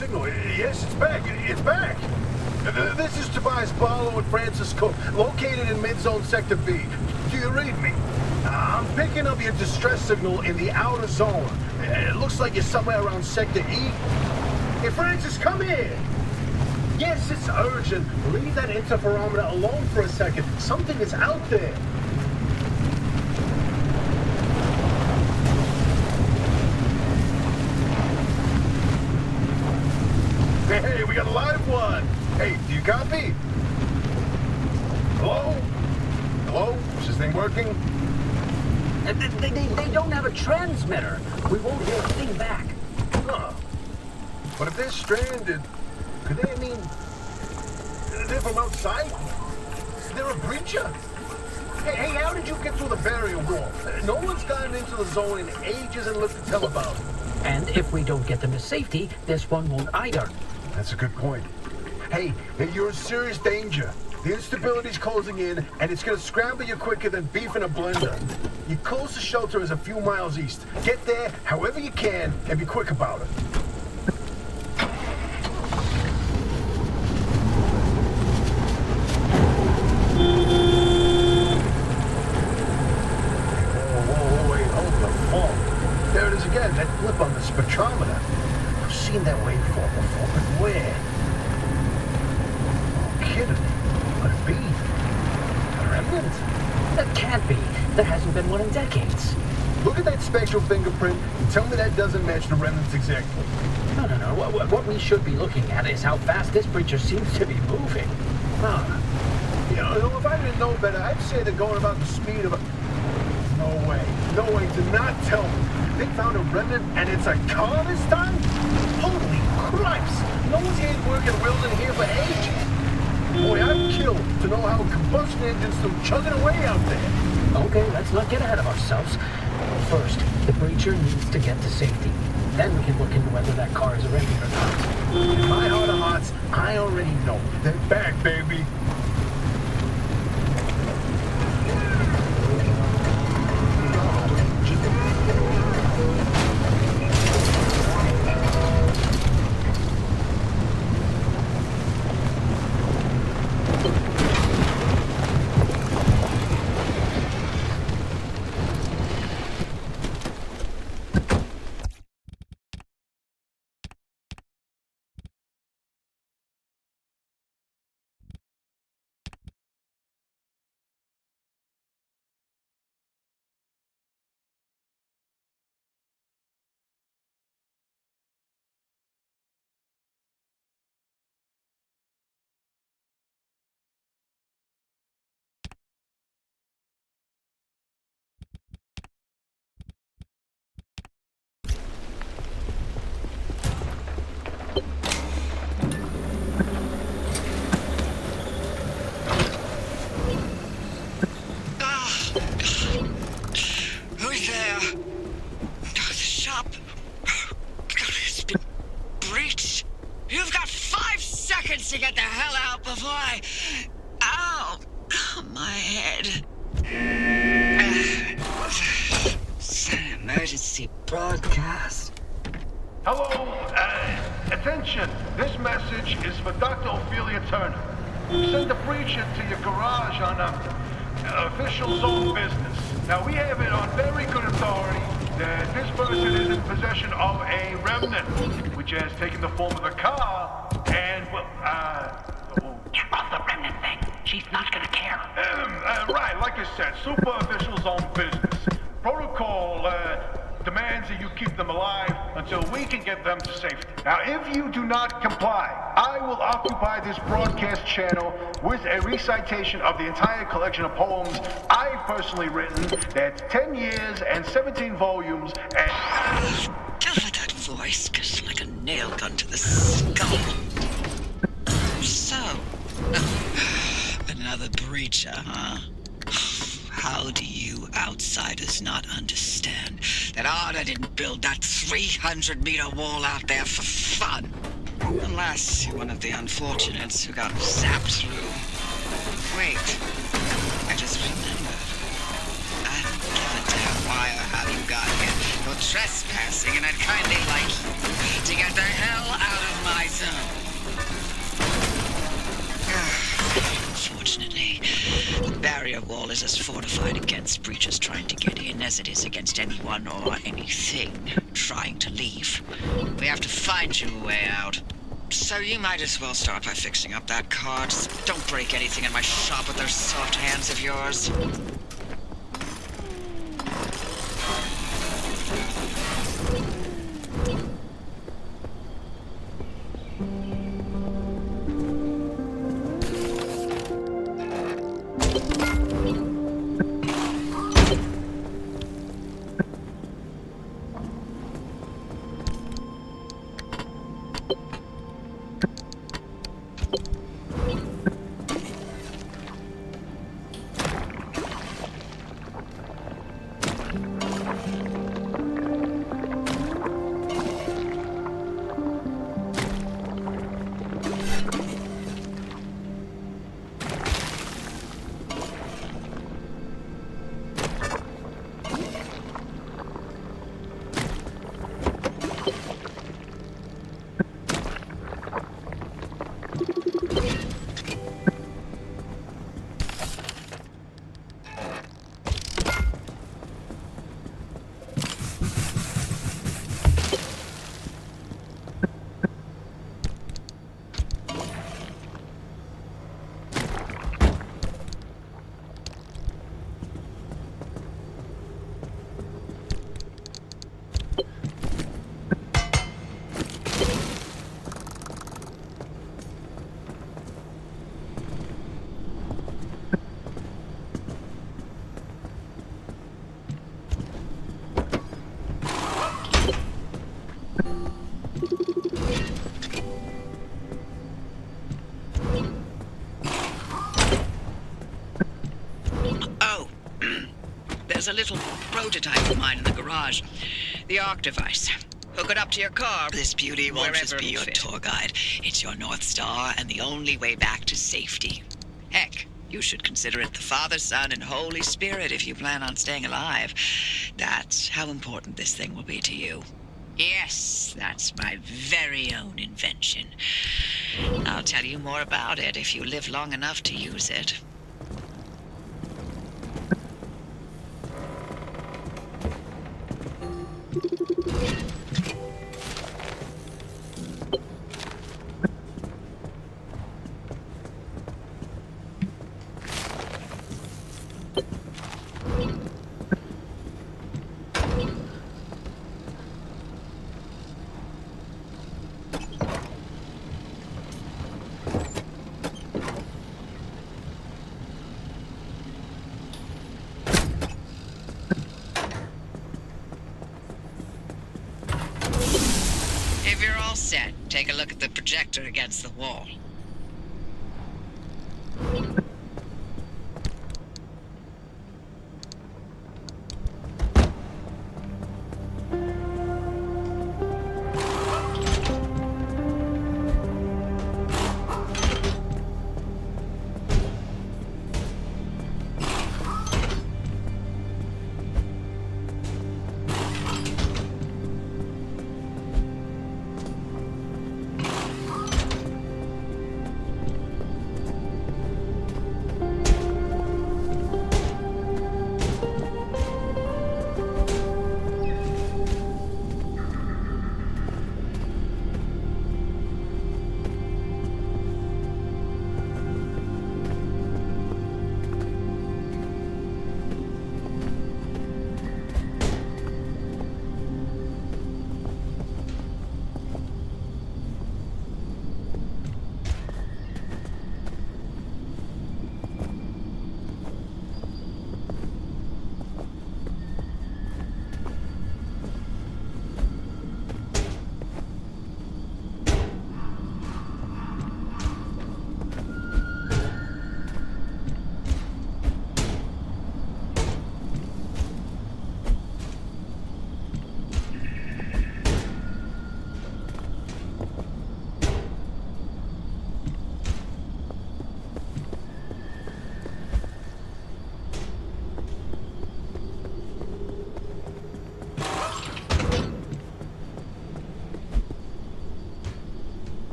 signal. Yes, it's back. It's back. This is Tobias Barlow and Francis Cook, located in mid-zone Sector B. Do you read me? I'm picking up your distress signal in the outer zone. It looks like you're somewhere around Sector E. Hey, Francis, come here. Yes, it's urgent. Leave that interferometer alone for a second. Something is out there. Hey, we got a live one. Hey, do you copy? Hello? Hello? Is this thing working? They don't have a transmitter. We won't hear a thing back. Huh. But if they're stranded, could they, they're from outside? Is there a breacher? Hey, how did you get through the barrier wall? No one's gotten into the zone in ages and lived to tell about it. And if we don't get them to safety, this one won't either. That's a good point. Hey, you're in serious danger. The instability's closing in, and it's gonna scramble you quicker than beef in a blender. Your closest shelter is a few miles east. Get there however you can, and be quick about it. Whoa, wait, hold the phone. There it is again, that blip on the spectrometer. I've seen that waveform before, but where? Oh, kidding. Could it be? A remnant? That can't be. There hasn't been one in decades. Look at that spectral fingerprint and tell me that doesn't match the remnants exactly. No. What we should be looking at is how fast this creature seems to be moving. Huh. You know, if I didn't know better, I'd say they're going about the speed of a... No way. No way. Do not tell me. They found a remnant and it's a car this time? Holy Christ! No one's had work and wheels in here for ages. Boy, I'm killed to know how a combustion engine's still chugging away out there. Okay, let's not get ahead of ourselves. First, the breacher needs to get to safety. Then we can look into whether that car is a remnant or not. In my heart of hearts, I already know. They're back, baby. To get the hell out before I... Ow! My head. It's an emergency broadcast. Hello, attention. This message is for Dr. Ophelia Turner. Send a breacher to your garage on official zone business. Now, we have it on very good authority that this person is in possession of a remnant, which has taken the form of a car, and, well, Check off the remnant thing. She's not gonna care. right, like I said, super official zone business. Protocol, demands that you keep them alive until we can get them to safety. Now, if you do not comply, I will occupy this broadcast channel with a recitation of the entire collection of poems I've personally written. That's 10 years and 17 volumes and... Don't let that voice goes like a nail gun to the skull. So, another breacher, huh? How do you outsiders not understand that Arda didn't build that 300-meter wall out there for fun? Unless you're one of the unfortunates who got zapped through. Wait, I just remembered. I don't give a damn why or how you got here. You're trespassing, and I'd kindly like you to get the hell out of my barrier wall is as fortified against breaches trying to get in as it is against anyone or anything trying to leave. We have to find you a way out. So you might as well start by fixing up that car. Just don't break anything in my shop with those soft hands of yours. There's a little prototype of mine in the garage. The Arc device. Hook it up to your car. This beauty won't just be your tour guide. It's your North Star and the only way back to safety. Heck, you should consider it the Father, Son, and Holy Spirit if you plan on staying alive. That's how important this thing will be to you. Yes, that's my very own invention. I'll tell you more about it if you live long enough to use it. If you're all set, take a look at the projector against the wall.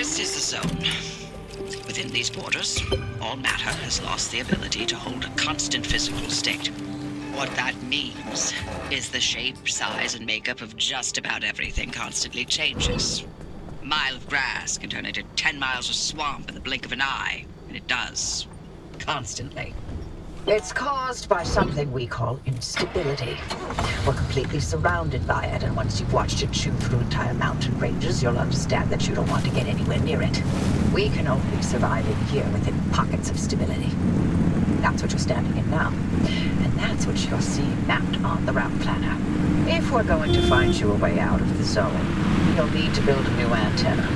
This is the zone. Within these borders, all matter has lost the ability to hold a constant physical state. What that means is the shape, size, and makeup of just about everything constantly changes. A mile of grass can turn into 10 miles of swamp in the blink of an eye, and it does. Constantly. It's caused by something we call instability. We're completely surrounded by it, and once you've watched it chew through entire mountain ranges, you'll understand that you don't want to get anywhere near it. We can only survive in here within pockets of stability. That's what you're standing in now. And that's what you're seeing mapped on the route planner. If we're going to find you a way out of the zone, you'll need to build a new antenna.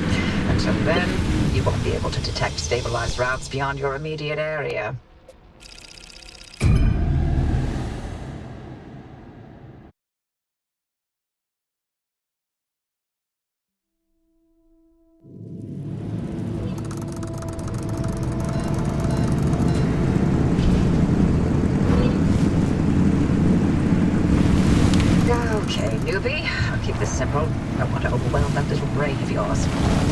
Until then, you won't be able to detect stabilized routes beyond your immediate area. Okay, newbie. I'll keep this simple. Don't want to overwhelm that little brain of yours.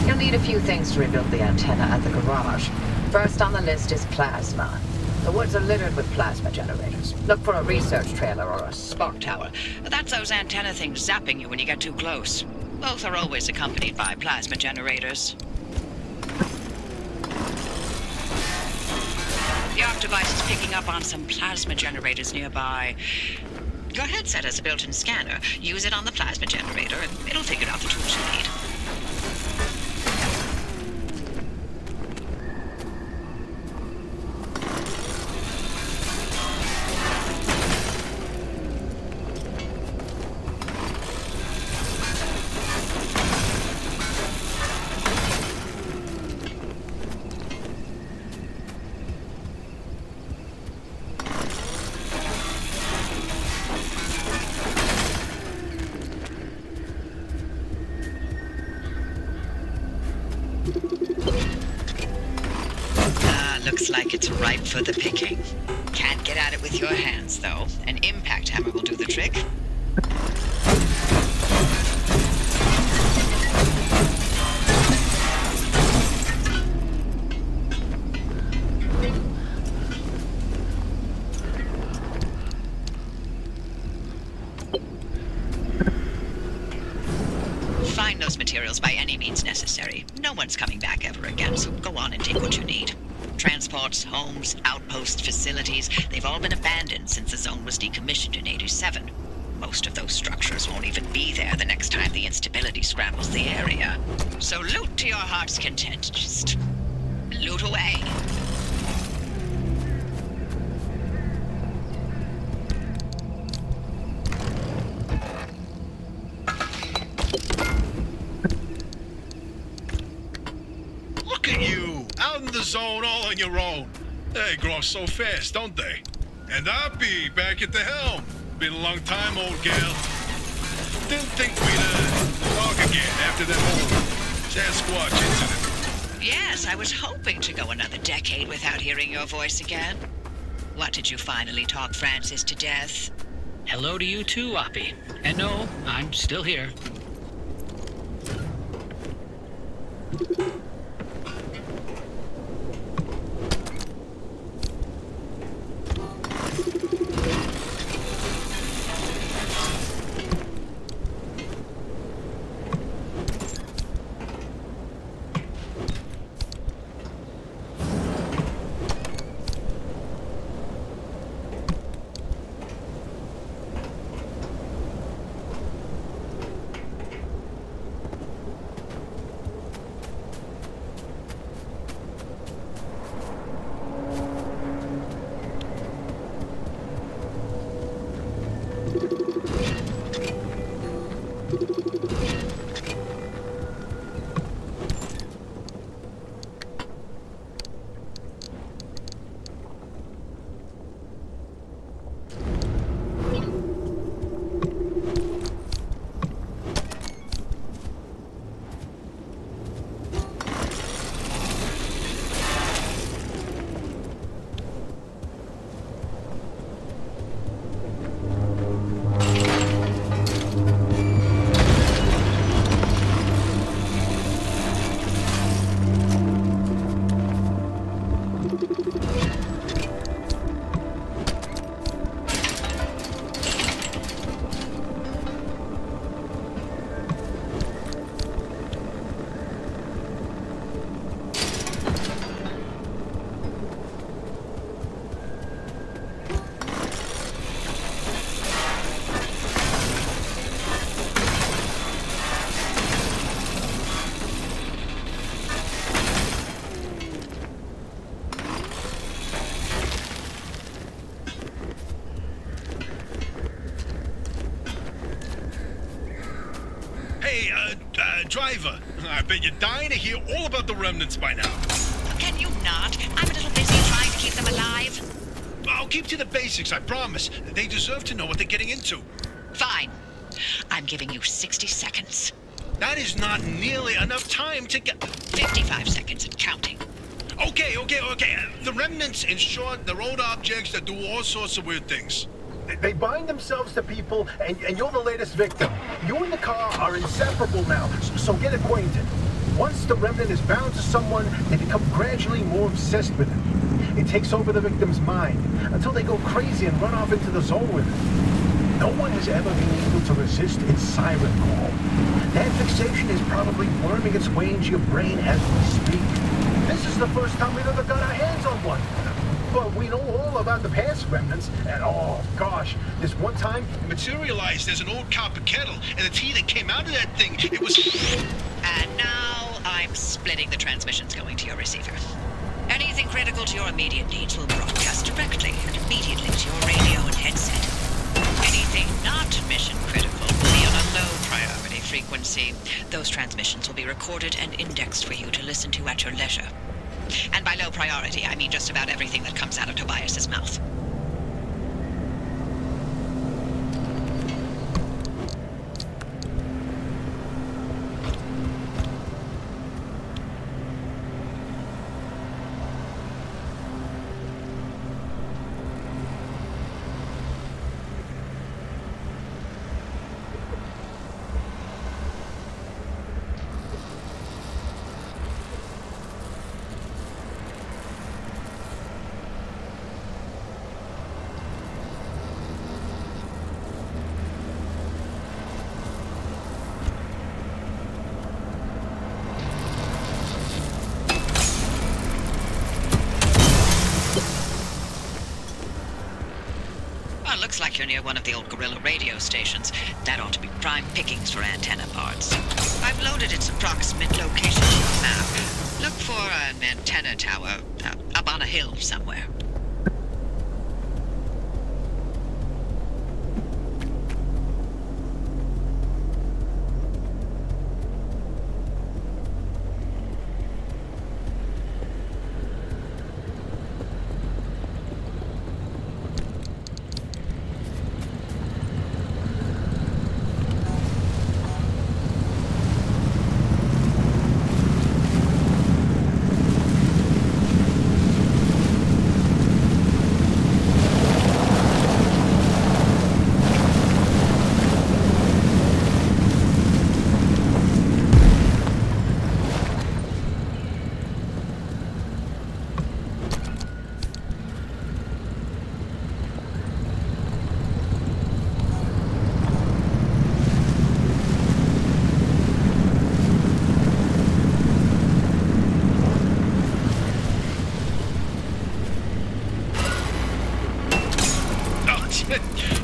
You'll need a few things to rebuild the antenna at the garage. First on the list is plasma. The woods are littered with plasma generators. Look for a research trailer or a spark tower. That's those antenna things zapping you when you get too close. Both are always accompanied by plasma generators. The ARC device is picking up on some plasma generators nearby. Your headset has a built-in scanner. Use it on the plasma generator, and it'll figure out the tools you need. Looks like it's ripe for the picking. Can't get at it with your hands, though. An impact hammer will do the trick. Find those materials by any means necessary. No one's coming back ever again, so go on and take what you need. Transports, homes, outpost facilities, they've all been abandoned since the zone was decommissioned in 87. Most of those structures won't even be there the next time the instability scrambles the area. So loot to your heart's content. Just loot away. Look at you, out in the zone all on your own. They grow up so fast, don't they? And I'll be back at the helm. Been a long time, old gal. Didn't think we'd talk again after that whole Sasquatch incident. Yes, I was hoping to go another decade without hearing your voice again. What did you finally talk Francis to death? Hello to you too, Oppie. And no, I'm still here. Driver, I bet you're dying to hear all about the remnants by now. Can you not? I'm a little busy trying to keep them alive. I'll keep to the basics, I promise. They deserve to know what they're getting into. Fine. I'm giving you 60 seconds. That is not nearly enough time to get... 55 seconds and counting. Okay. The remnants, in short, they're old objects that do all sorts of weird things. They bind themselves to people, and you're the latest victim. You and the car are inseparable now, so get acquainted. Once the remnant is bound to someone, they become gradually more obsessed with it. It takes over the victim's mind, until they go crazy and run off into the zone with it. No one has ever been able to resist its siren call. That fixation is probably worming its way into your brain as we speak. This is the first time we've ever got our hands on one. But we know all about the past remnants, and oh gosh, this one time... It materialized as an old copper kettle, and the tea that came out of that thing, it was... And now I'm splitting the transmissions going to your receiver. Anything critical to your immediate needs will broadcast directly and immediately to your radio and headset. Anything not mission critical will be on a low priority frequency. Those transmissions will be recorded and indexed for you to listen to at your leisure. And by low priority, I mean just about everything that comes out of Tobias's mouth. Looks like you're near one of the old Guerrilla radio stations. That ought to be prime pickings for antenna parts. I've loaded its approximate location to a map. Look for an antenna tower up on a hill somewhere.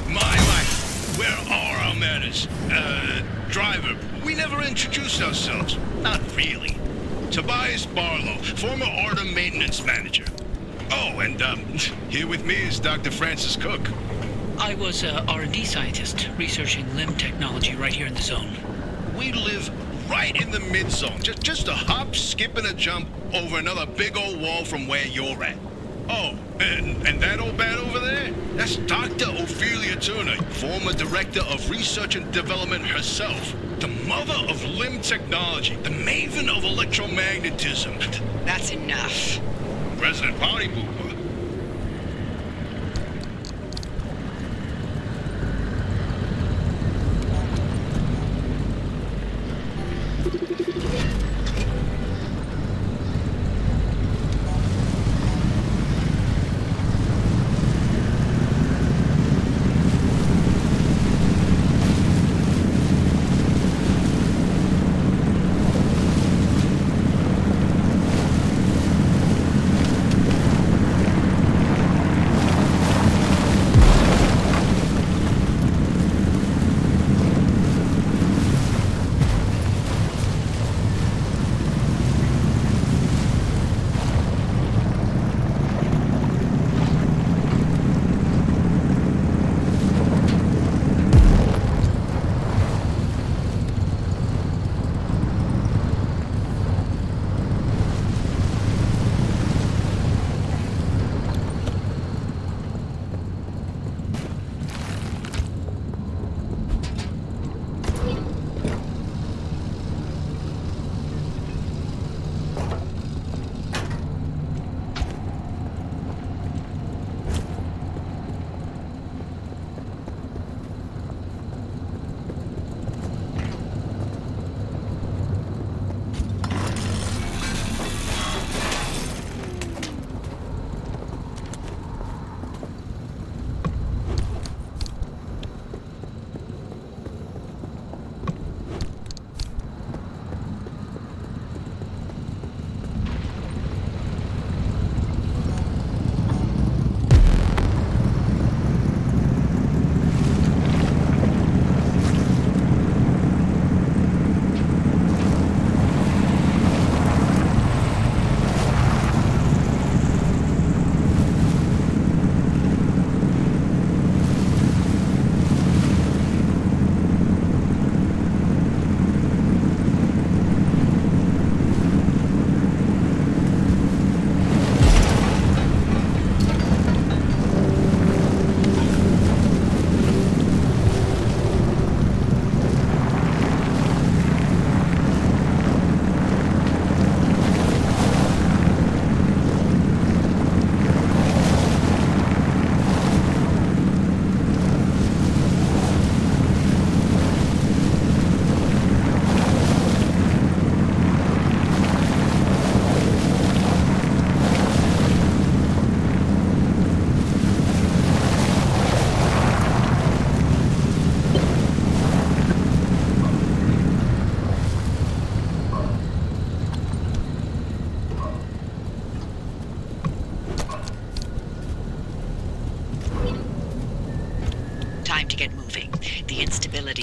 My life, where are our manners? Driver, we never introduced ourselves. Not really. Tobias Barlow, former Artem maintenance manager. Oh, and here with me is Dr. Francis Cook. I was a R&D scientist researching limb technology right here in the zone. We live right in the mid-zone. Just a hop, skip, and a jump over another big old wall from where you're at. Oh, and that old bat over there? That's Dr. Ophelia Turner, former director of research and development herself. The mother of limb technology, the maven of electromagnetism. That's enough. President Party Pooper.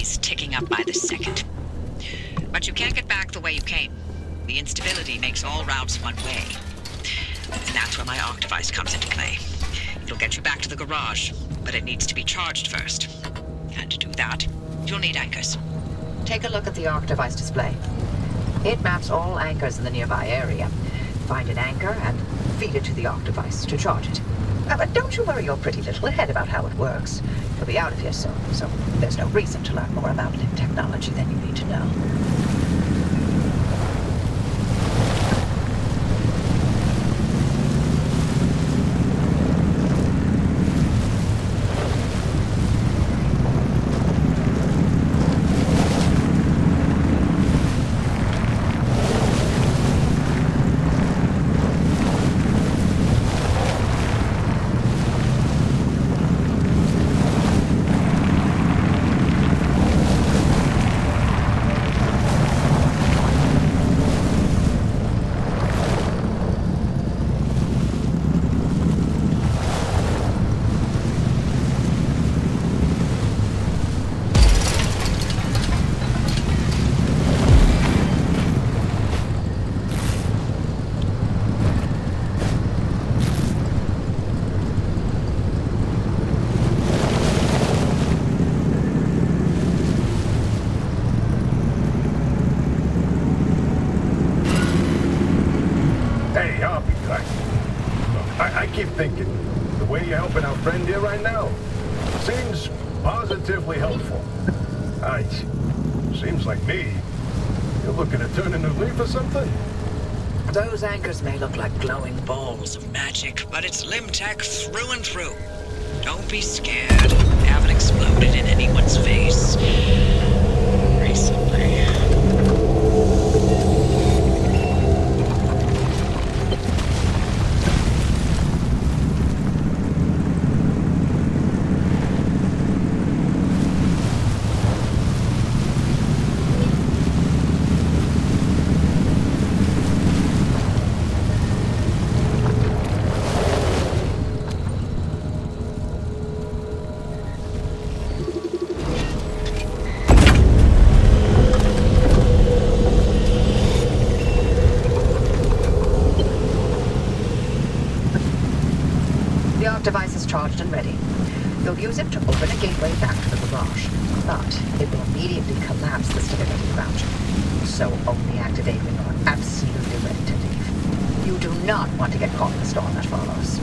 is ticking up by the second. But you can't get back the way you came. The instability makes all routes one way. And that's where my arc device comes into play. It'll get you back to the garage, but it needs to be charged first. And to do that, you'll need anchors. Take a look at the arc device display. It maps all anchors in the nearby area. Find an anchor and feed it to the arc device to charge it. But don't you worry your pretty little head about how it works. You'll be out of here soon, so there's no reason to learn more about LIM technology than you need to know. keep thinking, the way you're helping our friend here right now seems positively helpful. Seems like me. You're looking to turn a new leaf or something? Those anchors may look like glowing balls of magic, but it's LIM tech through and through. Don't be scared. They haven't exploded in anyone's face recently. Device is charged and ready. You'll use it to open a gateway back to the garage, but it will immediately collapse the stability around you. So only activate when you're absolutely ready to leave. You do not want to get caught in the storm that follows.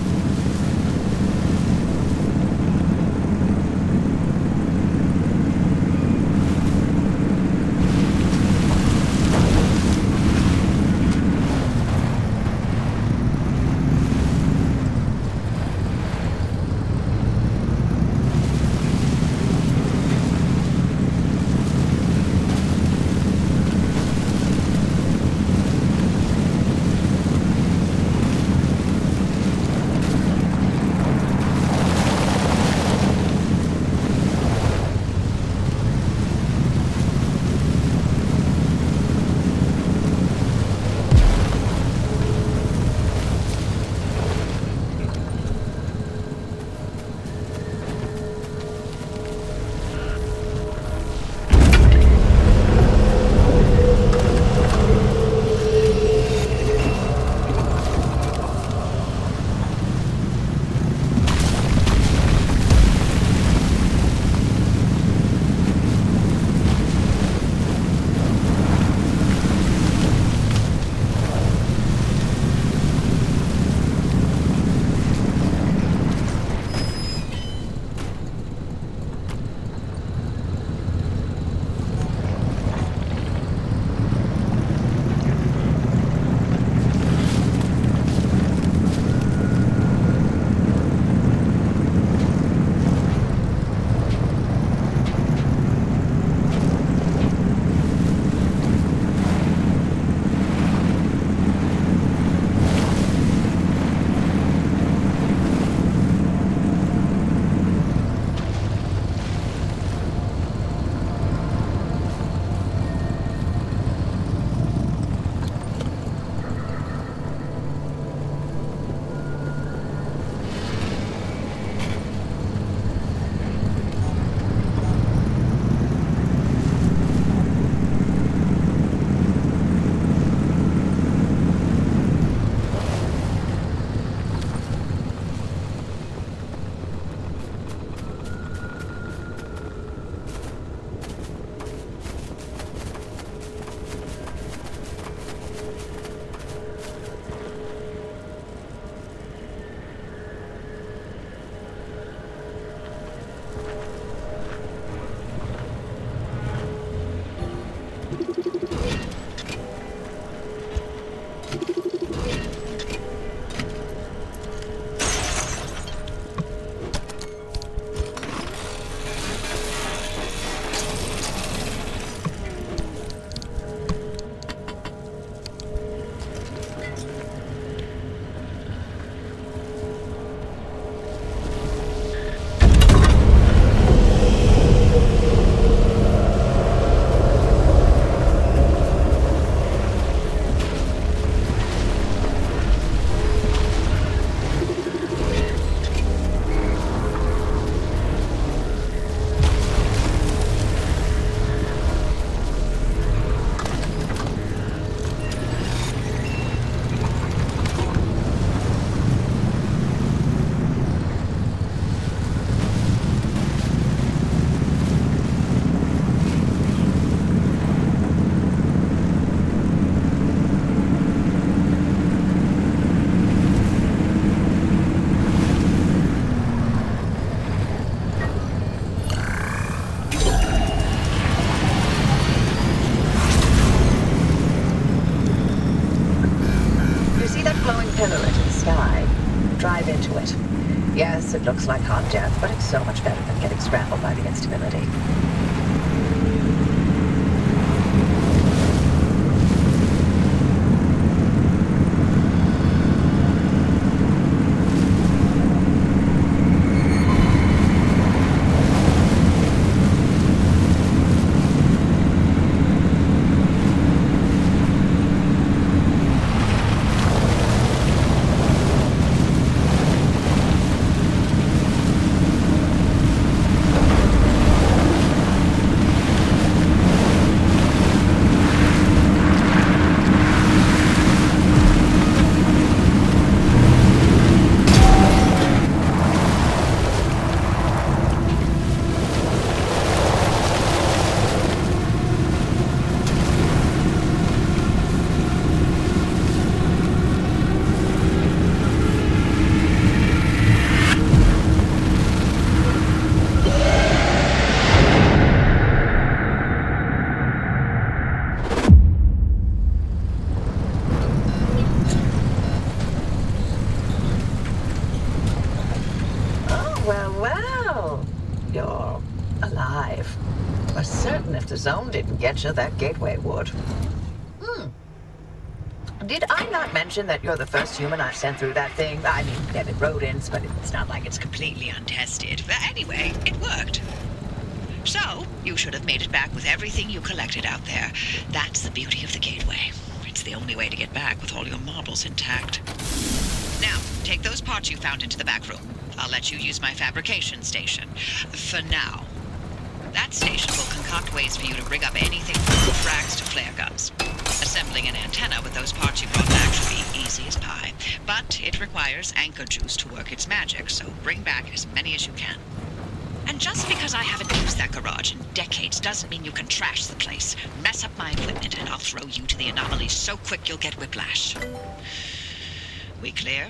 drive into it. Yes, it looks like hot death, but it's so much better than getting scrambled by the instability. Well, you're alive. For certain if the zone didn't get you, that gateway would. Did I not mention that you're the first human I've sent through that thing? I mean, they've been rodents, but it's not like it's Completely untested. But anyway, it worked. So, you should have made it back with everything you collected out there. That's the beauty of the gateway. It's the only way to get back with all your marbles intact. Now, take those parts you found into the back room. I'll let you use my fabrication station. For now. That station will concoct ways for you to rig up anything from frags to flare guns. Assembling an antenna with those parts you brought back should be easy as pie. But it requires anchor juice to work its magic, so bring back as many as you can. And just because I haven't used that garage in decades doesn't mean you can trash the place. Mess up my equipment and I'll throw you to the anomalies so quick you'll get whiplash. We clear?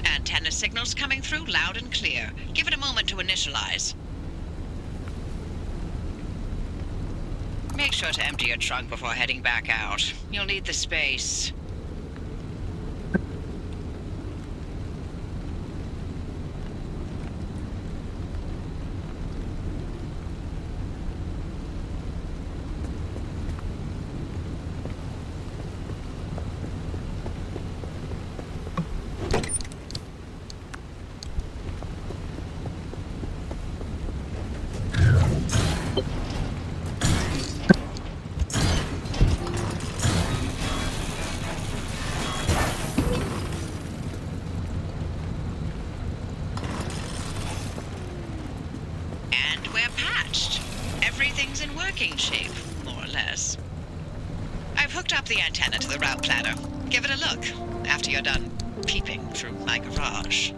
Antenna signals coming through loud and clear. Give it a moment to initialize. Make sure to empty your trunk before heading back out. You'll need the space. Everything's in working shape, more or less. I've hooked up the antenna to the route planner. Give it a look after you're done peeping through my garage.